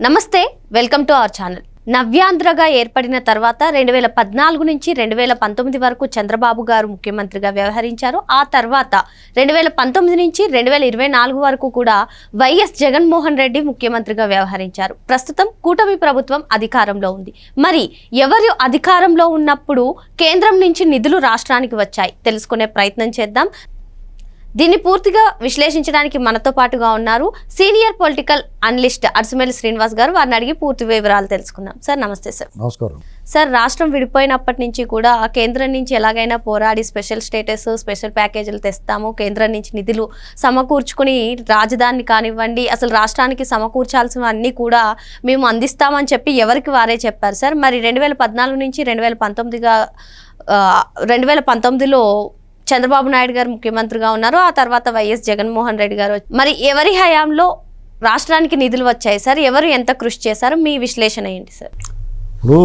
నమస్తే, welcome to our channel. నవ్యాంధ్రగా ఏర్పడిన తర్వాత 2014 నుంచి 2019 వరకు చంద్రబాబు గారు ముఖ్యమంత్రిగా వ్యవహరించారు. ఆ తర్వాత 2019 నుంచి 2024 వరకు కూడా వైఎస్ జగన్మోహన్ రెడ్డి ముఖ్యమంత్రిగా వ్యవహరించారు. ప్రస్తుతం కూటమి ప్రభుత్వం అధికారంలో ఉంది. మరి ఎవరు అధికారంలో ఉన్నప్పుడు కేంద్రం నుంచి నిధులు రాష్ట్రానికి వచ్చాయి తెలుసుకునే ప్రయత్నం చేద్దాం. దీన్ని పూర్తిగా విశ్లేషించడానికి మనతో పాటుగా ఉన్నారు సీనియర్ పొలిటికల్ అనలిస్ట్ అర్సుమేలి శ్రీనివాస్ గారు. వారిని అడిగి పూర్తి వివరాలు తెలుసుకుందాం. సార్ నమస్తే. సార్ నమస్కారం. సార్, రాష్ట్రం విడిపోయినప్పటి నుంచి కూడా కేంద్రం నుంచి ఎలాగైనా పోరాడి స్పెషల్ స్టేటస్, స్పెషల్ ప్యాకేజీలు తెస్తాము, కేంద్రం నుంచి నిధులు సమకూర్చుకుని రాజధాని కానివ్వండి, అసలు రాష్ట్రానికి సమకూర్చాల్సినవన్నీ కూడా మేము అందిస్తామని చెప్పి ఎవరికి వారే చెప్పారు. సార్, మరి 2014 నుంచి 2019లో చంద్రబాబు నాయుడు గారు ముఖ్యమంత్రిగా ఉన్నారు. ఆ తర్వాత వైఎస్ జగన్మోహన్ రెడ్డి గారు. మరి ఎవరి హయాంలో రాష్ట్రానికి నిధులు వచ్చాయి సార్? ఎవరు ఎంత కృషి చేశారు? మీ విశ్లేషణ ఏంటి సార్? ఇప్పుడు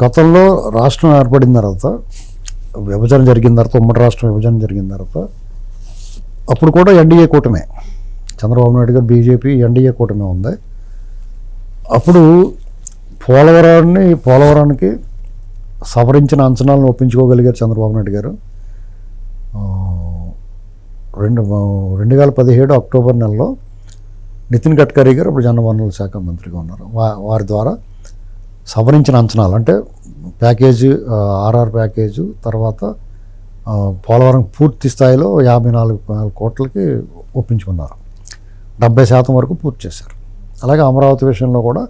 గతంలో రాష్ట్రం ఏర్పడిన తర్వాత, విభజన జరిగిన తర్వాత, ఉమ్మడి రాష్ట్రం విభజన జరిగిన తర్వాత అప్పుడు కూడా ఎన్డీఏ కూటమే, చంద్రబాబు నాయుడు గారు బీజేపీ ఎన్డీఏ కూటమే ఉంది. అప్పుడు పోలవరానికి సవరించిన అంచనాలను ఒప్పించుకోగలిగారు చంద్రబాబు నాయుడు గారు. 2017 అక్టోబర్ నెలలో నితిన్ గడ్కరీ గారు ఇప్పుడు జలవనరుల శాఖ మంత్రిగా ఉన్నారు. వారి ద్వారా సవరించిన అంచనాలు అంటే ప్యాకేజీ, ఆర్ఆర్ ప్యాకేజు, తర్వాత పోలవరం పూర్తి స్థాయిలో 54 కోట్లకి ఒప్పించుకున్నారు. 70% వరకు పూర్తి చేశారు. అలాగే అమరావతి విషయంలో కూడా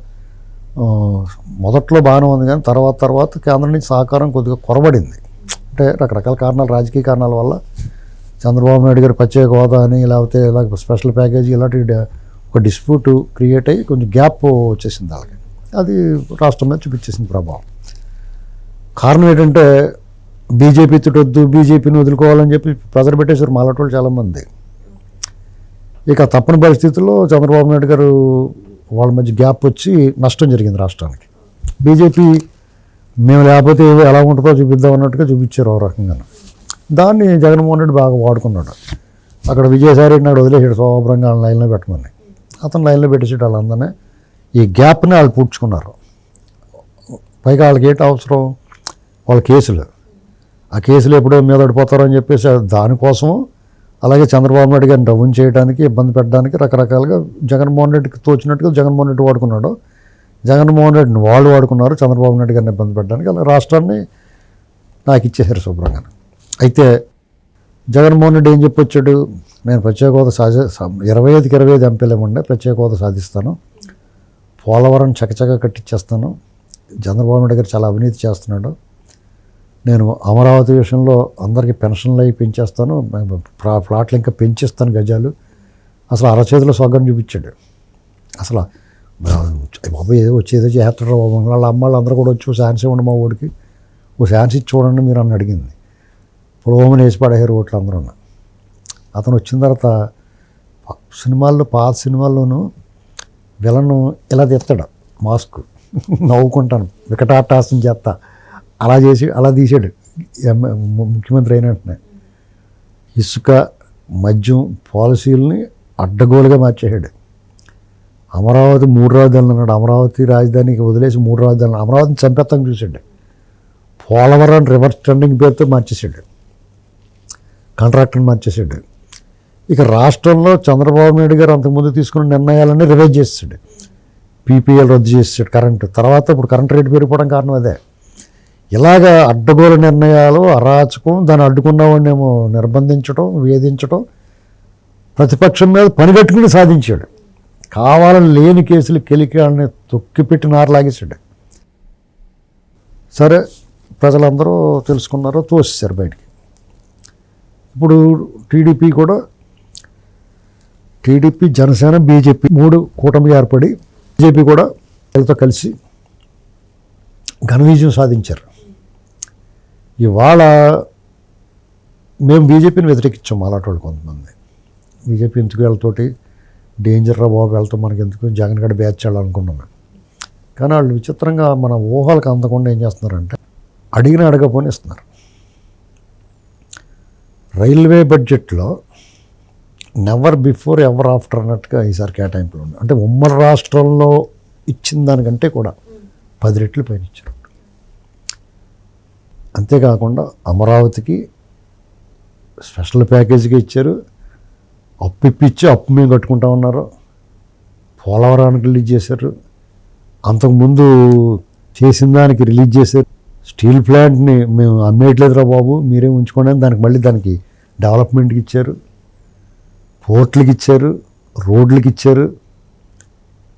మొదట్లో బాగానే ఉంది, కానీ తర్వాత కేంద్రం నుంచి సహకారం కొద్దిగా కొరబడింది. అంటే రకరకాల కారణాలు, రాజకీయ కారణాల వల్ల చంద్రబాబు నాయుడు గారు ప్రత్యేక హోదా అని, లేకపోతే ఇలా స్పెషల్ ప్యాకేజీ, ఇలాంటి ఒక డిస్ప్యూట్ క్రియేట్ అయ్యి కొంచెం గ్యాప్ వచ్చేసింది వాళ్ళకి. అది రాష్ట్రం మీద చూపించేసింది ప్రభావం. కారణం ఏంటంటే బీజేపీ తిట్టొద్దు, బీజేపీని వదులుకోవాలని చెప్పి ప్రెజర్ పెట్టేశారు మాలాటోళ్ళు చాలామంది. ఇక తప్పని పరిస్థితుల్లో చంద్రబాబు నాయుడు గారు వాళ్ళ మధ్య గ్యాప్ వచ్చి నష్టం జరిగింది రాష్ట్రానికి. బీజేపీ మేము లేకపోతే ఎలా ఉంటుందో చూపిద్దాం అన్నట్టుగా చూపించారు ఒక రకంగా. దాన్ని జగన్మోహన్ రెడ్డి బాగా వాడుకున్నాడు. అక్కడ విజయసాయి రెడ్డి నాడు వదిలేసాడు శోభ్రంగా వాళ్ళని లైన్లో పెట్టమని. అతను లైన్లో పెట్టేసాడు వాళ్ళందరినీ. ఈ గ్యాప్ని వాళ్ళు పూడ్చుకున్నారు. పైగా వాళ్ళకి ఏంటి అవసరం, వాళ్ళ కేసులు, ఆ కేసులు ఎప్పుడో మీద పడిపోతారని చెప్పేసి దానికోసం, అలాగే చంద్రబాబు నాయుడు గారిని డౌన్ చేయడానికి, ఇబ్బంది పెట్టడానికి రకరకాలుగా జగన్మోహన్ రెడ్డికి తోచినట్టుగా జగన్మోహన్ రెడ్డి వాడుకున్నాడు. జగన్మోహన్ రెడ్డిని వాళ్ళు వాడుకున్నారు చంద్రబాబు నాయుడు గారిని ఇబ్బంది పెట్టడానికి. అలా రాష్ట్రాన్ని నాకు ఇచ్చేసారు శుభ్రంగా. అయితే జగన్మోహన్ రెడ్డి ఏం చెప్పొచ్చాడు, నేను ప్రత్యేక హోదా 25కి 25 ఎంపీలు ఏమండే ప్రత్యేక హోదా సాధిస్తాను, పోలవరం చకచక కట్టించేస్తాను, చంద్రబాబు నాయుడు గారు చాలా అవినీతి చేస్తున్నాడు, నేను అమరావతి విషయంలో అందరికీ పెన్షన్లు అవి పెంచేస్తాను, ప్లాట్లు ఇంకా పెంచేస్తాను గజాలు, అసలు అరచేతిలో స్వర్గం చూపించాడు. అసలు బాబు ఏదో వచ్చేదో చేస్తాడు బాబు, వాళ్ళ అమ్మాళ్ళు అందరూ కూడా వచ్చి ఓ ఛాన్స్ ఇవ్వండి మా ఊడికి, ఓ ఛాన్స్ ఇచ్చి చూడండి మీరు అని అడిగింది. పురోమని వేసి పడేసారు ఓట్లు అందరూ. అతను వచ్చిన తర్వాత సినిమాల్లో, పాత సినిమాల్లోనూ విలను ఇలా తెస్తాడు మాస్క్, నవ్వుకుంటాను, వికటాటాసం చేస్తా, అలా చేసి అలా తీసాడు ముఖ్యమంత్రి అయినట్టునే. ఇసుక, మద్యం పాలసీలని అడ్డగోలుగా మార్చేసాడు. అమరావతి 3 రాజధానులు అన్నాడు, అమరావతి రాజధానికి వదిలేసి 3 రాజధానులు, అమరావతిని చంపేస్తాం చూసాడు. పోలవరం రివర్స్ ట్రెండింగ్ పేరుతో మార్చేసాడు, కాంట్రాక్టర్ని మార్చేసాడు. ఇక రాష్ట్రంలో చంద్రబాబు నాయుడు గారు అంతకుముందు తీసుకున్న నిర్ణయాలన్నీ రివైజ్ చేసాడు. పీపీఎల్ రద్దు చేసాడు, కరెంటు, తర్వాత ఇప్పుడు కరెంట్ రేటు పెరిగిపోవడం కారణం అదే. ఇలాగ అడ్డగోలు నిర్ణయాలు, అరాచకం, దాన్ని అడ్డుకున్నవాడినేమో నిర్బంధించడం, వేధించడం, ప్రతిపక్షం మీద పనిగట్టుకుని సాధించాడు. కావాలని లేని కేసులు కెలికాలని తొక్కిపెట్టి నారలాగేసాడు. సరే, ప్రజలందరూ తెలుసుకున్నారో తోసేశారు బయటికి. ఇప్పుడు టీడీపీ, జనసేన, బీజేపీ 3 కూటమి ఏర్పడి బీజేపీ కూడా వీళ్ళతో కలిసి ఘన విజయం సాధించారు. ఇవాళ మేము బీజేపీని వ్యతిరేకించాం అలాంటి కొంతమంది. బీజేపీ ఎందుకు వీళ్ళతోటి డేంజర్ రా బాబు, వెళ్తాం మనకి ఎందుకు, జగన్ గడ బ్యాచ్ చేయాలనుకున్నాం. కానీ వాళ్ళు విచిత్రంగా మన ఊహలకు అందకుండా ఏం చేస్తున్నారంటే అడగపోని ఇస్తున్నారు. రైల్వే బడ్జెట్లో నెవర్ బిఫోర్ ఎవర్ ఆఫ్టర్ అన్నట్టుగా ఈసారి కేటాయింపులు ఉన్నాయి. అంటే ఉమ్మడి రాష్ట్రంలో ఇచ్చిన దానికంటే కూడా 10 రెట్లు పైన ఇచ్చారు. అంతేకాకుండా అమరావతికి స్పెషల్ ప్యాకేజీగా ఇచ్చారు, అప్పు ఇప్పించి అప్పు మేము కట్టుకుంటా ఉన్నారు. పోలవరానికి రిలీజ్ చేశారు, అంతకుముందు చేసిన దానికి రిలీజ్ చేశారు. స్టీల్ ప్లాంట్ని మేము అమ్మేయట్లేదురా బాబు, మీరే ఉంచుకోండి అని దానికి డెవలప్మెంట్కి ఇచ్చారు, పోర్ట్లకి ఇచ్చారు, రోడ్లకి ఇచ్చారు,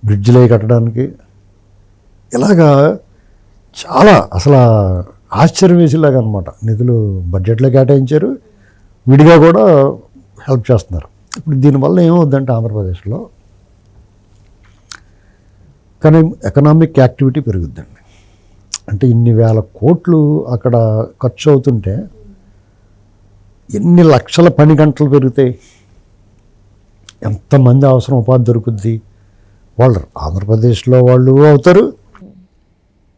బ్రిడ్జ్లు అవి కట్టడానికి. ఇలాగా చాలా అసలు ఆశ్చర్యం వేసేలాగా అనమాట నిధులు బడ్జెట్లో కేటాయించారు, విడిగా కూడా హెల్ప్ చేస్తున్నారు. ఇప్పుడు దీనివల్ల ఏమవుద్దంటే ఆంధ్రప్రదేశ్లో కానీ ఎకనామిక్ యాక్టివిటీ పెరుగుద్దండి. అంటే ఇన్ని వేల కోట్లు అక్కడ ఖర్చు అవుతుంటే ఎన్ని లక్షల పని గంటలు పెరుగుతాయి, ఎంతమంది అవసరం ఉపాధి దొరుకుద్ది. వాళ్ళు ఆంధ్రప్రదేశ్లో వాళ్ళు అవుతారు,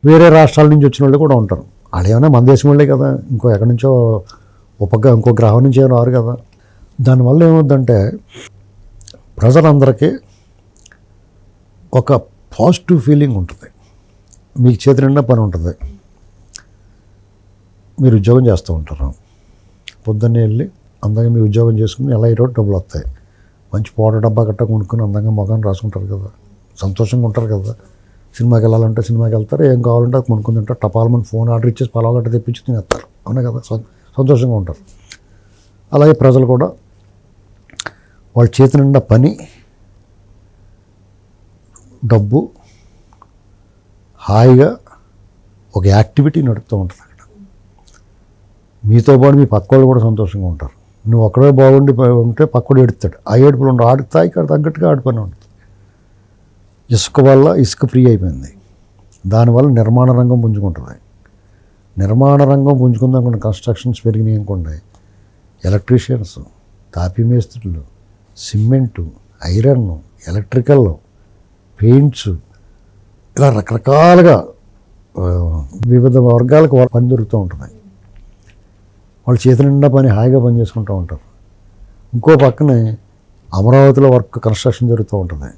వేరే రాష్ట్రాల నుంచి వచ్చిన వాళ్ళు కూడా ఉంటారు. వాళ్ళు ఏమైనా మన దేశం వాళ్ళే కదా, ఎక్కడి నుంచో ఇంకో గ్రహం నుంచి ఏమైనా రారు కదా. దానివల్ల ఏమవుద్దంటే ప్రజలందరికీ ఒక పాజిటివ్ ఫీలింగ్ ఉంటుంది, మీకు చేతి నిండా పని ఉంటుంది. మీరు ఉద్యోగం చేస్తూ ఉంటారు, పొద్దున్నే వెళ్ళి అందంగా మీ ఉద్యోగం చేసుకుని ఎలా ఈరోజు డబ్బులు వస్తాయి, మంచి పౌడర్ డబ్బా గట్ట కొనుక్కుని అందంగా మొగాన్ని రాసుకుంటారు కదా, సంతోషంగా ఉంటారు కదా. సినిమాకి వెళ్ళాలంటే సినిమాకి వెళ్తారు, ఏం కావాలంటే అది కొనుక్కుని తింటారు, టపాల్మని ఫోన్ ఆర్డర్ ఇచ్చేసి పలావ్ గట్ట తెప్పించి తినేస్తారు, అవునా కదా, సంతోషంగా ఉంటారు. అలాగే ప్రజలు కూడా వాళ్ళ చేతి నిండా పని, డబ్బు, హాయిగా ఒక యాక్టివిటీ నడుపుతూ ఉంటుంది అక్కడ. మీతో పాటు మీ పక్కోళ్ళు కూడా సంతోషంగా ఉంటారు. నువ్వు ఒక్కడే బాగుండి ఉంటే పక్కడు ఏడుతాడు, ఆ ఏడుపులు ఉండవు, ఆడుతాయి ఇక్కడ తగ్గట్టుగా ఆడిపోయిన ఉంటుంది. ఇసుక వల్ల ఇసుక ఫ్రీ అయిపోయింది, దానివల్ల నిర్మాణ రంగం పుంజుకుంటుంది. నిర్మాణ రంగం పుంజుకుందాం, కన్స్ట్రక్షన్స్ పెరిగినాయి అనుకోండి, ఎలక్ట్రీషియన్స్, తాపీ మేస్త్రులు, సిమెంటు, ఐరన్, ఎలక్ట్రికల్, పెయింట్స్, ఇలా రకరకాలుగా వివిధ వర్గాలకు పని దొరుకుతూ ఉంటుంది. వాళ్ళు చేతి నిండా పని హాయిగా పని చేసుకుంటూ ఉంటారు. ఇంకో పక్కనే అమరావతిలో వర్క్ కన్స్ట్రక్షన్ జరుగుతూ ఉంటుంది,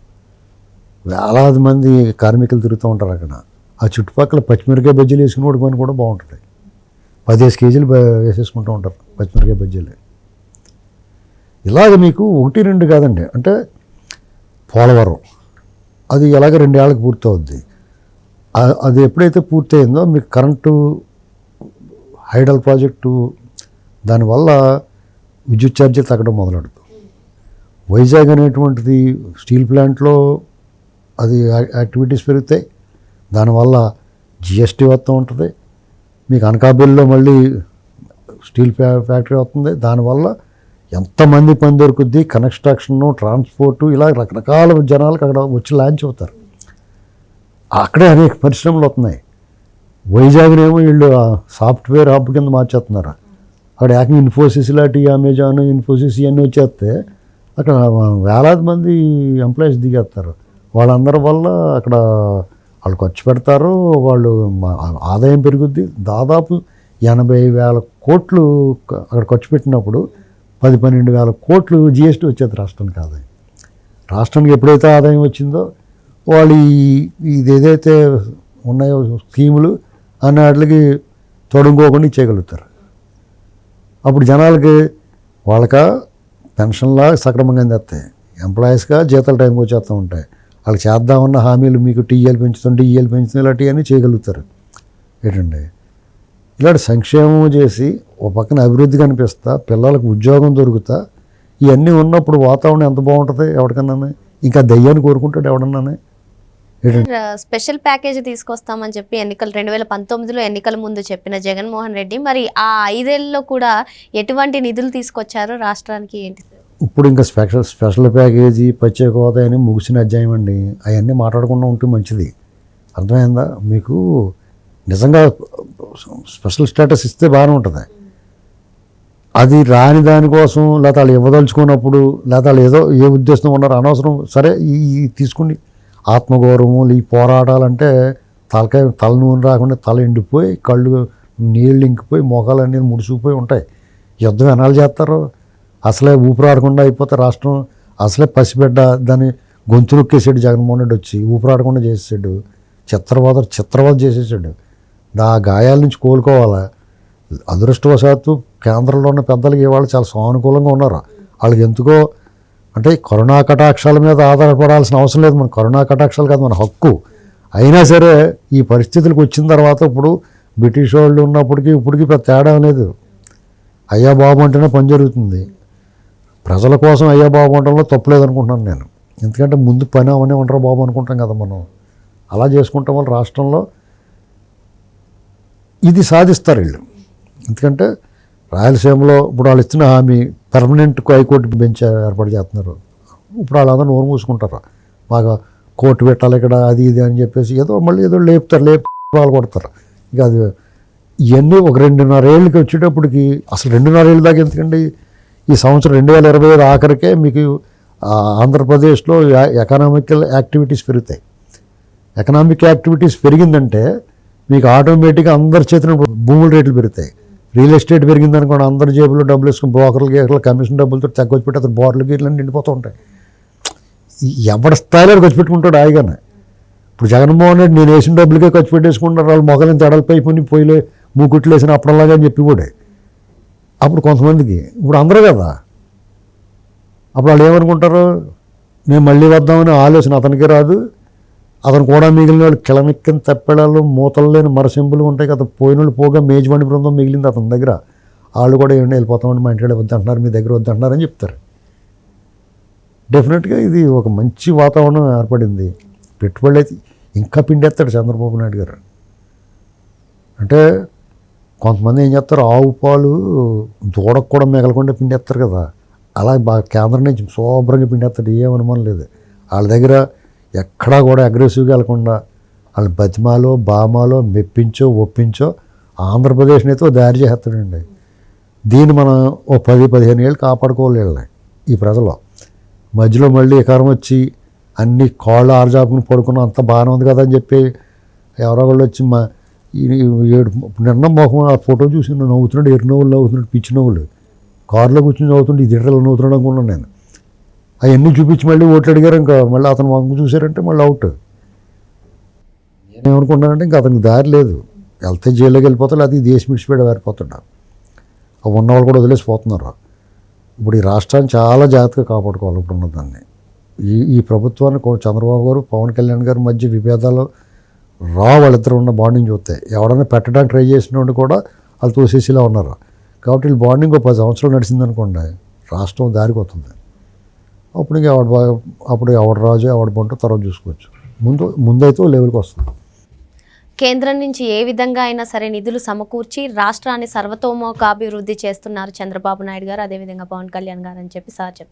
వేలాది మంది కార్మికులు తిరుగుతూ ఉంటారు అక్కడ. ఆ చుట్టుపక్కల పచ్చిమిరకాయ బజ్జీలు వేసుకునే పని కూడా బాగుంటుంది. 15 కేజీలు వేసేసుకుంటూ ఉంటారు పచ్చిమిరకాయ బజ్జీలు. ఇలాగ మీకు 1-2 కాదండి, అంటే పోలవరం అది ఎలాగ 2 ఏళ్ళకి పూర్తవుద్ది. అది ఎప్పుడైతే పూర్తయిందో మీకు కరెంటు హైడల్ ప్రాజెక్టు దానివల్ల విద్యుత్ ఛార్జీలు తగ్గడం మొదలెడుతుంది. వైజాగ్ అనేటువంటిది స్టీల్ ప్లాంట్లో అది యాక్టివిటీస్ పెరుగుతాయి, దానివల్ల జిఎస్టీ వస్తూ ఉంటుంది. మీకు అనకాపల్లిలో మళ్ళీ స్టీల్ ఫ్యాక్టరీ వస్తుంది, దానివల్ల ఎంతమంది పని దొరుకుద్ది, కన్స్ట్రక్షను, ట్రాన్స్పోర్టు, ఇలా రకరకాల జనాలకు అక్కడ వచ్చి లాంచ్ అవుతారు. అక్కడే అనేక పరిశ్రమలు వస్తున్నాయి. వైజాగ్నేమో వీళ్ళు సాఫ్ట్వేర్ హబ్ కింద మార్చేస్తున్నారు. అక్కడ ఏకంగా ఇన్ఫోసిస్ లాంటి, అమెజాన్, ఇన్ఫోసిస్ ఇవన్నీ వచ్చేస్తే అక్కడ వేలాది మంది ఎంప్లాయీస్ దిగేస్తారు. వాళ్ళందరి వల్ల అక్కడ వాళ్ళు ఖర్చు పెడతారు, వాళ్ళు ఆదాయం పెరుగుద్ది. దాదాపు 80,000 కోట్లు అక్కడ ఖర్చు పెట్టినప్పుడు 10-12 వేల కోట్లు జిఎస్టీ వచ్చేది రాష్ట్రానికి ఆదాయం. రాష్ట్రానికి ఎప్పుడైతే ఆదాయం వచ్చిందో వాళ్ళు ఇది ఏదైతే ఉన్నాయో స్కీములు అన్న వాటికి తొడుగుకోకుండా ఇచ్చేయగలుగుతారు. అప్పుడు జనాలకి వాళ్ళక పెన్షన్లా సక్రమంగా అందిస్తాయి, ఎంప్లాయీస్గా జీతాలు టైంకి వచ్చేస్తూ ఉంటాయి. వాళ్ళకి చేద్దామన్న హామీలు మీకు టీఏలు పెంచుతుంటే ఈఏలు పెంచుతుంది ఇలాంటివన్నీ చేయగలుగుతారు. ఏంటండి ఇలాంటి సంక్షేమం చేసి ఒక పక్కన అభివృద్ధి కనిపిస్తా, పిల్లలకు ఉద్యోగం దొరుకుతా, ఇవన్నీ ఉన్నప్పుడు వాతావరణం ఎంత బాగుంటుంది ఎవరికన్నా. ఇంకా దయ్యాన్ని కోరుకుంటాడు ఎవడన్నానే. స్పెషల్ ప్యాకేజ్ తీసుకొస్తామని చెప్పి 2019లో ఎన్నికల ముందు చెప్పిన జగన్మోహన్ రెడ్డి మరి ఆ 5 ఏళ్ళలో కూడా ఎటువంటి నిధులు తీసుకొచ్చారు రాష్ట్రానికి ఏంటి? ఇప్పుడు ఇంకా స్పెషల్ ప్యాకేజీ, ప్రత్యేక హోదా అని ముగిసిన అధ్యాయం అండి. అవన్నీ మాట్లాడకుండా ఉంటే మంచిది, అర్థమైందా మీకు? నిజంగా స్పెషల్ స్టేటస్ ఇస్తే బాగానే ఉంటుంది. అది రాని దానికోసం లేదా వాళ్ళు ఇవ్వదలుచుకున్నప్పుడు లేదా వాళ్ళు ఏదో ఏ ఉద్దేశం ఉన్నారు అనవసరం. సరే ఈ తీసుకుని ఆత్మగౌరవం ఈ పోరాటాలంటే తల నూనె రాకుండా తల ఎండిపోయి, కళ్ళు నీళ్ళు ఇంకిపోయి, మొఖాలన్నీ ముడిసిపోయి ఉంటాయి. యుద్ధం ఎన్నాళ్ళు చేస్తారు? అసలే ఊపిరాడకుండా అయిపోతే రాష్ట్రం, అసలే పసిబిడ్డ, దాన్ని గొంతు నొక్కేసాడు జగన్మోహన్ రెడ్డి వచ్చి, ఊపిరాడకుండా చేసేసాడు, చిత్రవద చేసేసాడు. ఆ గాయాల నుంచి కోలుకోవాలా. అదృష్టవశాత్తు కేంద్రంలో ఉన్న పెద్దలకి ఇవాళ చాలా సానుకూలంగా ఉన్నారు. వాళ్ళకి ఎందుకో అంటే కరుణా కటాక్షాల మీద ఆధారపడాల్సిన అవసరం లేదు, మన కరుణా కటాక్షాలు కాదు మన హక్కు. అయినా సరే ఈ పరిస్థితులకు వచ్చిన తర్వాత ఇప్పుడు బ్రిటిష్ వాళ్ళు ఉన్నప్పటికీ ఇప్పటికీ పెద్ద తేడా లేదు. అయ్యా బాబు అంటేనే పని జరుగుతుంది. ప్రజల కోసం అయ్యా బాబు అంటంలో తప్పులేదనుకుంటున్నాను నేను. ఎందుకంటే ముందు పని అవనే ఉంటారు బాబు అనుకుంటాం కదా మనం. అలా చేసుకుంటాం వల్ల రాష్ట్రంలో ఇది సాధిస్తారు వీళ్ళు. ఎందుకంటే రాయలసీమలో ఇప్పుడు వాళ్ళు ఇచ్చిన హామీ పెర్మనెంట్ హైకోర్టు బెంచ్ ఏర్పాటు చేస్తున్నారు. ఇప్పుడు వాళ్ళందరూ నోరు మూసుకుంటారు, బాగా కోర్టు పెట్టాలి ఇక్కడ అది ఇది అని చెప్పేసి ఏదో మళ్ళీ ఏదో లేపుతారు వాళ్ళు కొడతారు. ఇక అది ఇవన్నీ ఒక 2.5 ఏళ్ళకి వచ్చేటప్పటికి అసలు 2.5 ఏళ్ళ దాకా ఎందుకండి, ఈ సంవత్సరం 2025 ఆఖరికే మీకు ఆంధ్రప్రదేశ్లో ఎకనామికల్ యాక్టివిటీస్ పెరుగుతాయి. ఎకనామిక్ యాక్టివిటీస్ పెరిగిందంటే మీకు ఆటోమేటిక్గా అందరి చేతిన భూముల రేట్లు పెరుగుతాయి. రియల్ ఎస్టేట్ పెరిగిందనుకోండి, అందరి జేబులో డబ్బులు వేసుకుని బ్రోకర్లు కమిషన్ డబ్బులతో తగ్గొచ్చి పెట్టి అతను బాటిల్ గీట్లన్నీ నిండిపోతూ ఉంటాయి. ఎవరి స్థాయిలో ఖర్చు పెట్టుకుంటాడు హాయిగానే. ఇప్పుడు జగన్మోహన్ రెడ్డి నేను వేసిన డబ్బులకే ఖర్చు పెట్టేసుకుంటారు, వాళ్ళు మొగలని తడలపై పొయ్యిలో మూకుట్లు వేసిన అప్పుడలాగా అని చెప్పి కూడా అప్పుడు కొంతమందికి, ఇప్పుడు అందరూ కదా, అప్పుడు వాళ్ళు ఏమనుకుంటారు, నేను మళ్ళీ వద్దామని ఆలోచన అతనికి రాదు. అతను కూడా మిగిలిన వాళ్ళు కిలమిక్కిన తప్పెడాలు మూతలు లేని మరసింపులు ఉంటాయి కదా, పోయిన వాళ్ళు పోగా మేజ్బండి బృందం మిగిలింది అతని దగ్గర. వాళ్ళు కూడా ఏమైనా వెళ్ళిపోతామని మా ఇంటికి వద్దంటున్నారు, మీ దగ్గర వద్దంటున్నారని చెప్తారు. డెఫినెట్గా ఇది ఒక మంచి వాతావరణం ఏర్పడింది. పెట్టుబడులు అయితే ఇంకా పిండేస్తాడు చంద్రబాబు నాయుడు గారు. అంటే కొంతమంది ఏం చేస్తారు, ఆవు పాలు దూడకు కూడా మిగలకుండా పిండేస్తారు కదా, అలా బాగా కేంద్రం నుంచి శుభ్రంగా పిండేస్తాడు, ఏం అనుమానం లేదు. వాళ్ళ దగ్గర ఎక్కడా కూడా అగ్రెసివ్గా వెళ్ళకుండా వాళ్ళ బతిమాలో బామాలో మెప్పించో ఒప్పించో ఆంధ్రప్రదేశ్ని అయితే దారి చేస్తాడండి. దీన్ని మనం ఓ 10-15 ఏళ్ళు కాపాడుకోలేళ్ళ ఈ ప్రజలు. మధ్యలో మళ్ళీ ఎకారం వచ్చి అన్ని కాళ్ళు ఆర్జాపుకుని పడుకున్నాం అంత బాగానే ఉంది కదా అని చెప్పి ఎవరో వాళ్ళు వచ్చి నిన్న మొహం ఆ ఫోటో చూసి నవ్వుతున్నాడు, ఎరు నవ్వులు నవ్వుతున్నాడు, పిచ్చి నవ్వులు, కారులో కూర్చొని నవ్వుతుంటే ఇది ఇడ్రలో నవ్వుతున్నాడు అనుకున్నాను నేను. అవన్నీ చూపించి మళ్ళీ ఓట్లు అడిగారు, ఇంకా మళ్ళీ అతను వంగు చూశారంటే మళ్ళీ అవుట్. నేనేమనుకున్నానంటే ఇంకా అతనికి దారి లేదు, వెళ్తే జైల్లోకి వెళ్ళిపోతాడు, అది దేశం విడిచిపెట్టి వారిపోతాడు. ఉన్నవాళ్ళు కూడా వదిలేసిపోతున్నారు. ఇప్పుడు ఈ రాష్ట్రాన్ని చాలా జాగ్రత్తగా కాపాడుకోవాలి. ఇప్పుడు ఉన్నదాన్ని ఈ ప్రభుత్వాన్ని చంద్రబాబు గారు పవన్ కళ్యాణ్ గారి మధ్య విభేదాలు వాళ్ళిద్దరు ఉన్న బాండింగ్ చూస్తే ఎవడన్నా పెట్టడానికి ట్రై చేసిన వాడు కూడా వాళ్ళు తోసేసిలా ఉన్నారు. కాబట్టి వీళ్ళు బాండింగ్ 10 సంవత్సరాలు నడిచిందనుకోండి, రాష్ట్రం దారికి వస్తుంది. అప్పుడు ఇంకా అప్పుడు ఎవడు రాజు ఎవడు బంటో తర్వాత చూసుకోవచ్చు. ముందైతే లెవెల్కి వస్తుంది. కేంద్రం నుంచి ఏ విధంగా అయినా సరే నిధులు సమకూర్చి రాష్ట్రాన్ని సర్వతోముఖాభివృద్ధి చేస్తున్నారు చంద్రబాబు నాయుడు గారు, అదేవిధంగా పవన్ కళ్యాణ్ గారు అని చెప్పి సార్ చెప్తారు.